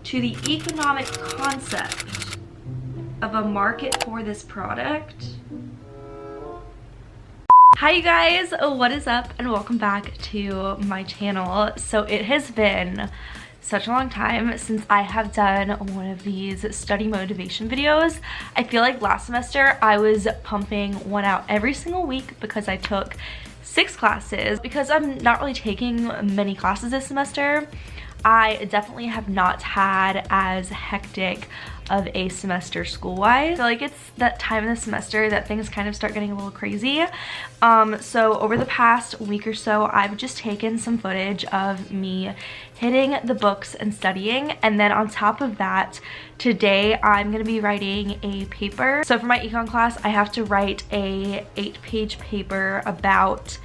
to the economic concept of a market for this product. Hi you guys, what is up and welcome back to my channel. So it has been such a long time since I have done one of these study motivation videos. I feel like last semester I was pumping one out every single week because I took 6 classes. Because I'm not really taking many classes this semester, I definitely have not had as hectic of a semester school-wise. I feel like it's that time of the semester that things kind of start getting a little crazy. So over the past week or so, I've just taken some footage of me hitting the books and studying, and then on top of that, today I'm gonna be writing a paper. So for my econ class, I have to write a 8-page paper about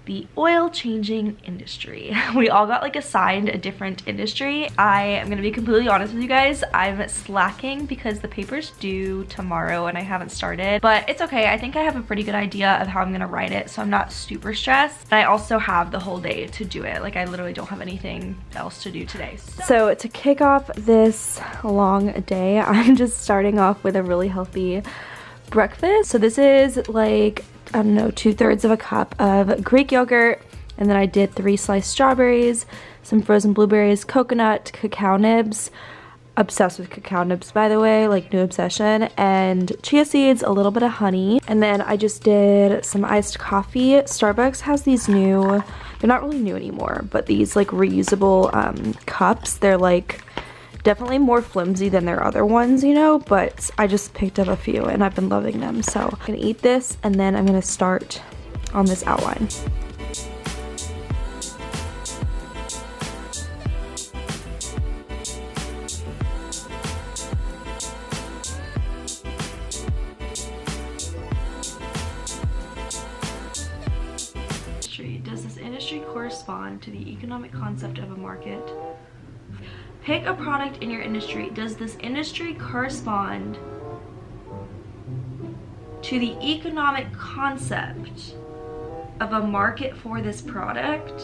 the oil changing industry. We all got like assigned a different industry. I am gonna be completely honest with you guys, I'm slacking because the paper's due tomorrow and I haven't started, but it's okay. I think I have a pretty good idea of how I'm gonna write it, so I'm not super stressed. And I also have the whole day to do it. Like I literally don't have anything else to do today. So to kick off this long day, I'm just starting off with a really healthy breakfast. So this is like, I don't know, 2/3 of a cup of Greek yogurt, and then I did 3 sliced strawberries, some frozen blueberries, coconut, cacao nibs, obsessed with cacao nibs by the way, like new obsession, and chia seeds, a little bit of honey, and then I just did some iced coffee. Starbucks has these new, they're not really new anymore, but these like reusable cups. They're like definitely more flimsy than their other ones, you know, but I just picked up a few and I've been loving them. So I'm gonna eat this and then I'm gonna start on this outline. Does this industry correspond to the economic concept of a market? Pick a product in your industry. Does this industry correspond to the economic concept of a market for this product?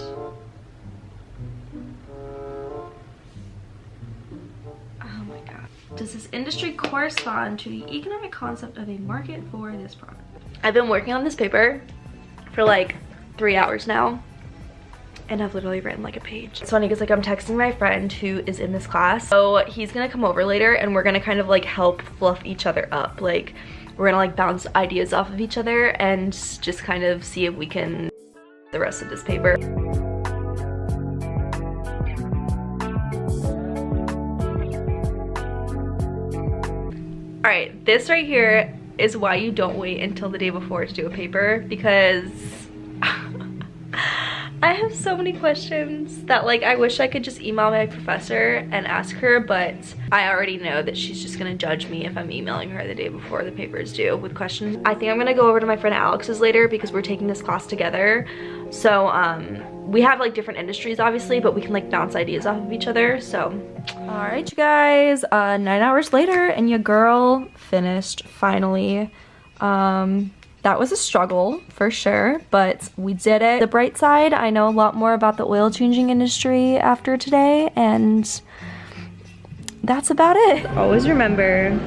Oh my god. Does this industry correspond to the economic concept of a market for this product? I've been working on this paper for like 3 hours now, and I've literally written like a page. It's funny because like I'm texting my friend who is in this class, so he's gonna come over later and we're gonna kind of like help fluff each other up. Like we're gonna like bounce ideas off of each other and just kind of see if we can the rest of this paper. All right, this right here is why you don't wait until the day before to do a paper, because I have so many questions that like I wish I could just email my professor and ask her, but I already know that she's just gonna judge me if I'm emailing her the day before the paper is due with questions. I think I'm gonna go over to my friend Alex's later because we're taking this class together. So we have like different industries obviously, but we can like bounce ideas off of each other. So all right you guys, 9 hours later and your girl finished finally. That was a struggle for sure, but we did it. The bright side, I know a lot more about the oil changing industry after today, and that's about it. Always remember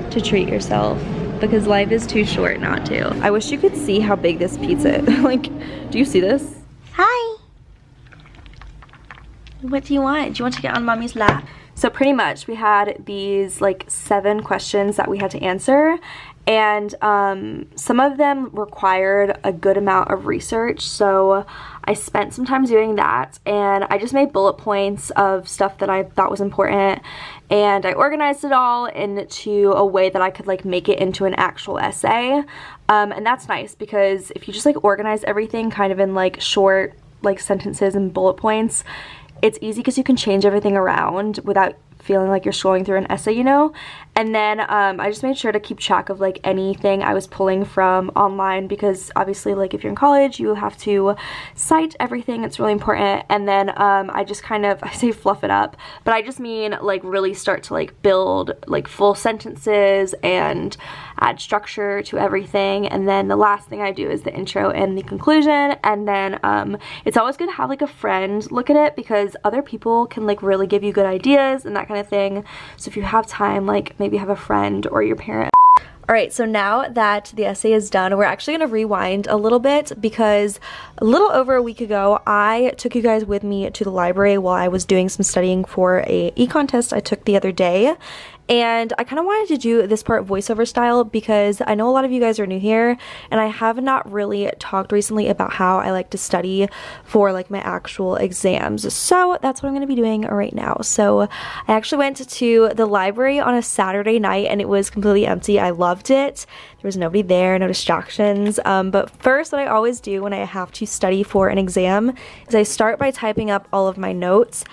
to treat yourself because life is too short not to. I wish you could see how big this pizza is. Like, do you see this? Hi. What do you want? Do you want to get on mommy's lap? So pretty much we had these like 7 questions that we had to answer, and some of them required a good amount of research, so I spent some time doing that, and I just made bullet points of stuff that I thought was important, and I organized it all into a way that I could like make it into an actual essay. And that's nice because if you just like organize everything kind of in like short like sentences and bullet points, it's easy because you can change everything around without feeling like you're scrolling through an essay, you know? And then I just made sure to keep track of like anything I was pulling from online, because obviously like if you're in college you have to cite everything. It's really important. And then I just kind of, I say fluff it up, but I just mean like really start to like build like full sentences and add structure to everything. And then the last thing I do is the intro and the conclusion. And then it's always good to have like a friend look at it, because other people can like really give you good ideas and that kind of thing. So if you have time, like maybe have a friend or your parent. Alright, so now that the essay is done, we're actually going to rewind a little bit, because a little over a week ago, I took you guys with me to the library while I was doing some studying for a econ test I took the other day. And I kind of wanted to do this part voiceover style, because I know a lot of you guys are new here, and I have not really talked recently about how I like to study for like my actual exams. So that's what I'm going to be doing right now. So I actually went to the library on a Saturday night, and it was completely empty. I loved it. There was nobody there, no distractions. But first, what I always do when I have to study for an exam is I start by typing up all of my notes.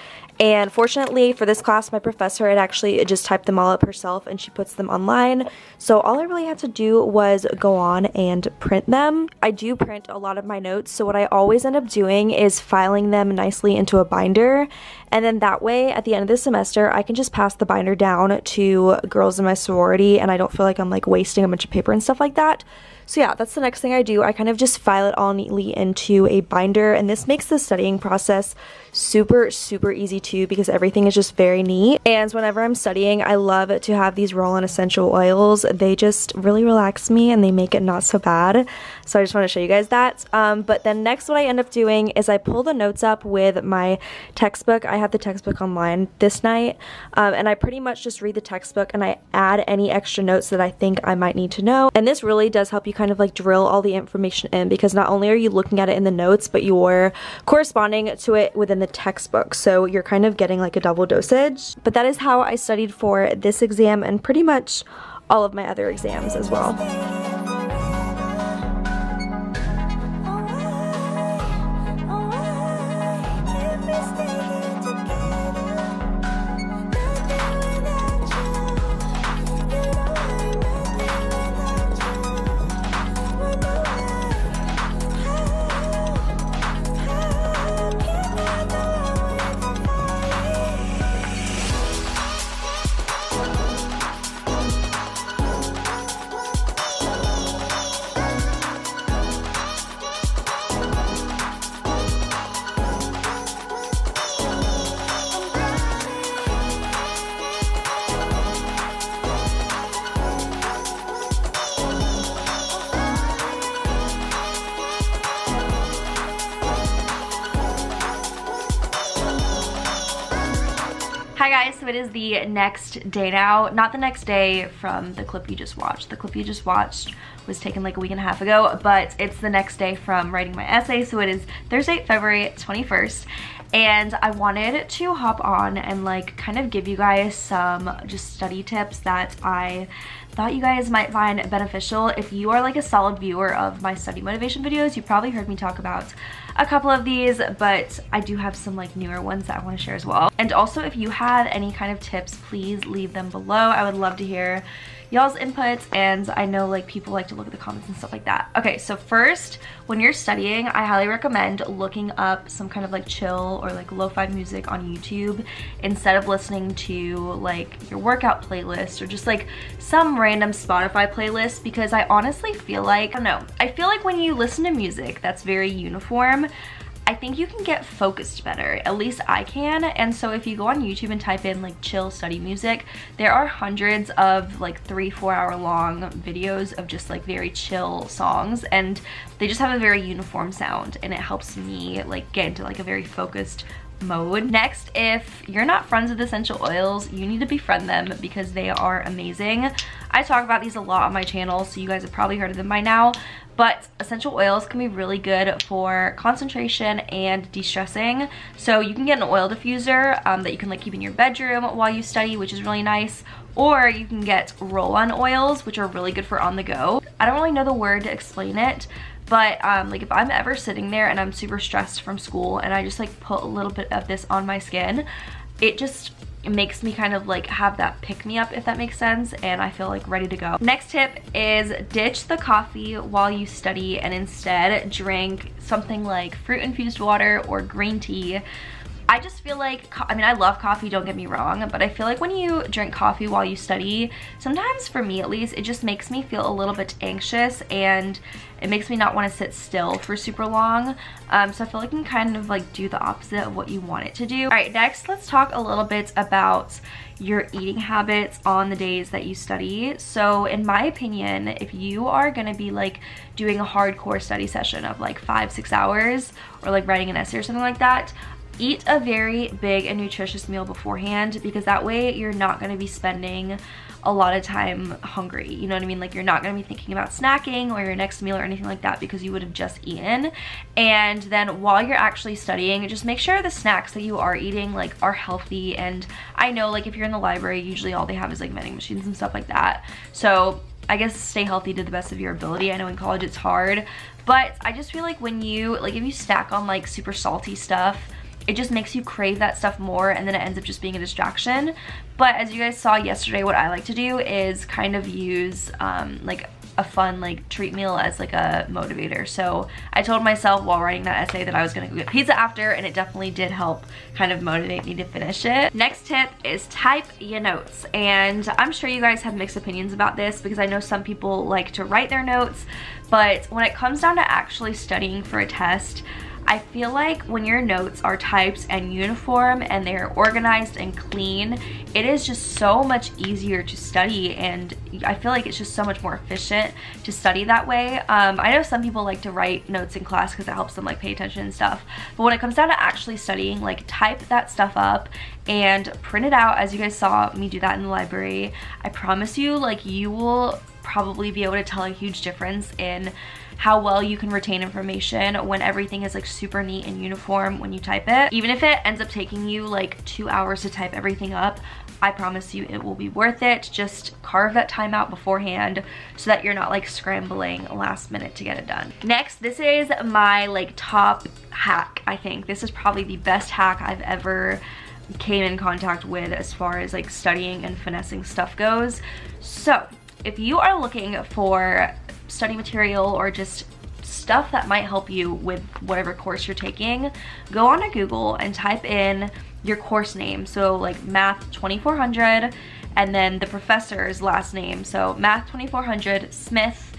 And fortunately for this class, my professor had actually just typed them all up herself, and she puts them online. So all I really had to do was go on and print them. I do print a lot of my notes, so what I always end up doing is filing them nicely into a binder. And then that way, at the end of the semester, I can just pass the binder down to girls in my sorority, and I don't feel like I'm like wasting a bunch of paper and stuff like that. So yeah, that's the next thing I do. I kind of just file it all neatly into a binder, and this makes the studying process super easy too, because everything is just very neat. And whenever I'm studying, I love to have these roll-on essential oils. They just really relax me and they make it not so bad. So I just want to show you guys that. But then next, what I end up doing is I pull the notes up with my textbook. I have the textbook online this night, and I pretty much just read the textbook and I add any extra notes that I think I might need to know. And this really does help you kind of like drill all the information in, because not only are you looking at it in the notes, but you're corresponding to it within the textbook, so you're kind of getting like a double dosage. But that is how I studied for this exam, and pretty much all of my other exams as well. Hi guys, so it is the next day now. Not the next day from the clip you just watched. The clip you just watched was taken like a week and a half ago, but it's the next day from writing my essay. So it is Thursday, February 21st. And I wanted to hop on and like kind of give you guys some just study tips that I thought you guys might find beneficial. If you are like a solid viewer of my study motivation videos, you probably heard me talk about a couple of these, but I do have some like newer ones that I want to share as well. And also, if you have any kind of tips, please leave them below. I would love to hear y'all's inputs, and I know like people like to look at the comments and stuff like that. Okay, so first, when you're studying, I highly recommend looking up some kind of like chill or like lo-fi music on YouTube instead of listening to like your workout playlist or just like some random Spotify playlist, because I honestly feel like, I don't know, I feel like when you listen to music that's very uniform, I think you can get focused better. At least I can. And so if you go on YouTube and type in like chill study music, there are hundreds of like 3-4 hour long videos of just like very chill songs, and they just have a very uniform sound, and it helps me like get into like a very focused mode. Next, if you're not friends with essential oils, you need to befriend them because they are amazing. I talk about these a lot on my channel, so you guys have probably heard of them by now. But essential oils can be really good for concentration and de-stressing. So you can get an oil diffuser that you can like keep in your bedroom while you study, which is really nice. Or you can get roll-on oils, which are really good for on the go. I don't really know the word to explain it, but like if I'm ever sitting there and I'm super stressed from school and I just like put a little bit of this on my skin, it just it makes me kind of like have that pick me up, if that makes sense, and I feel like ready to go. Next tip is ditch the coffee while you study and instead drink something like fruit infused water or green tea. I just feel like, I mean, I love coffee, don't get me wrong, but I feel like when you drink coffee while you study, sometimes for me at least, it just makes me feel a little bit anxious and it makes me not want to sit still for super long. So I feel like you can kind of like do the opposite of what you want it to do. All right, next, let's talk a little bit about your eating habits on the days that you study. So in my opinion, if you are gonna be like doing a hardcore study session of like 5-6 hours or like writing an essay or something like that, eat a very big and nutritious meal beforehand, because that way you're not going to be spending a lot of time hungry. You know what I mean? Like, you're not going to be thinking about snacking or your next meal or anything like that because you would have just eaten. And then while you're actually studying, just make sure the snacks that you are eating like are healthy. And I know like if you're in the library, usually all they have is like vending machines and stuff like that. So I guess stay healthy to the best of your ability. I know in college it's hard, but I just feel like when you like, if you stack on like super salty stuff, it just makes you crave that stuff more, and then it ends up just being a distraction. But as you guys saw yesterday, what I like to do is kind of use like a fun like treat meal as like a motivator. So I told myself while writing that essay that I was gonna go get pizza after, and it definitely did help kind of motivate me to finish it. Next tip is type your notes. And I'm sure you guys have mixed opinions about this, because I know some people like to write their notes, but when it comes down to actually studying for a test, I feel like when your notes are typed and uniform and they're organized and clean, it is just so much easier to study, and I feel like it's just so much more efficient to study that way. I know some people like to write notes in class because it helps them like pay attention and stuff, but when it comes down to actually studying, like type that stuff up and print it out, as you guys saw me do that in the library. I promise you, like, you will probably be able to tell a huge difference in how well you can retain information when everything is like super neat and uniform when you type it. Even if it ends up taking you like 2 hours to type everything up, I promise you it will be worth it. Just carve that time out beforehand so that you're not like scrambling last minute to get it done. Next, this is my like top hack. I think this is probably the best hack I've ever came in contact with as far as like studying and finessing stuff goes. So if you are looking for study material or just stuff that might help you with whatever course you're taking, go on to Google and type in your course name. So like Math 2400 and then the professor's last name. So Math 2400 Smith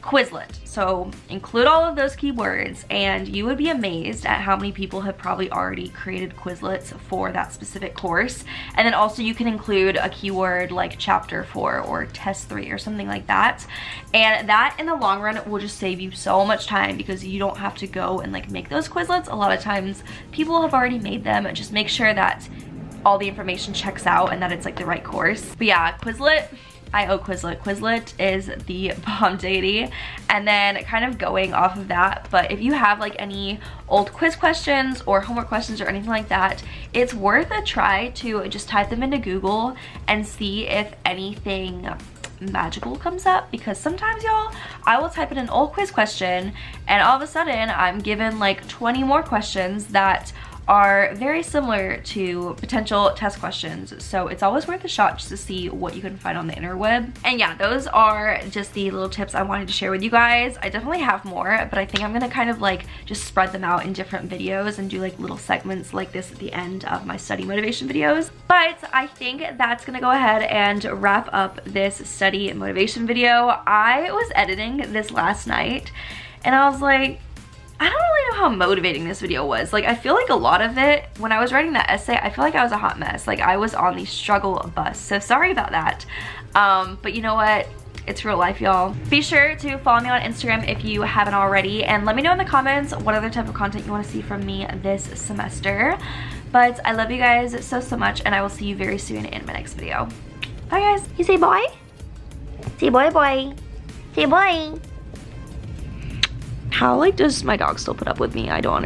Quizlet. So include all of those keywords, and you would be amazed at how many people have probably already created Quizlets for that specific course. And then also you can include a keyword like chapter 4 or test 3 or something like that. And that in the long run will just save you so much time, because you don't have to go and like make those Quizlets. A lot of times people have already made them. Just make sure that all the information checks out and that it's like the right course. But yeah, Quizlet, I owe Quizlet. Quizlet is the bomb deity. And then kind of going off of that, but if you have like any old quiz questions or homework questions or anything like that, it's worth a try to just type them into Google and see if anything magical comes up. Because sometimes, y'all, I will type in an old quiz question and all of a sudden I'm given like 20 more questions that are very similar to potential test questions. So it's always worth a shot just to see what you can find on the interweb. And yeah, those are just the little tips I wanted to share with you guys. I definitely have more, but I think I'm gonna kind of like just spread them out in different videos and do like little segments like this at the end of my study motivation videos. But I think that's gonna go ahead and wrap up this study motivation video. I was editing this last night and I was like, I don't really know how motivating this video was. Like, I feel like a lot of it, when I was writing that essay, I feel like I was a hot mess. Like, I was on the struggle bus. So sorry about that. But you know what? It's real life, y'all. Be sure to follow me on Instagram if you haven't already. And let me know in the comments what other type of content you want to see from me this semester. But I love you guys so, so much. And I will see you very soon in my next video. Bye, guys. You say bye? Say bye, bye. Say bye. How like does my dog still put up with me? I don't understand.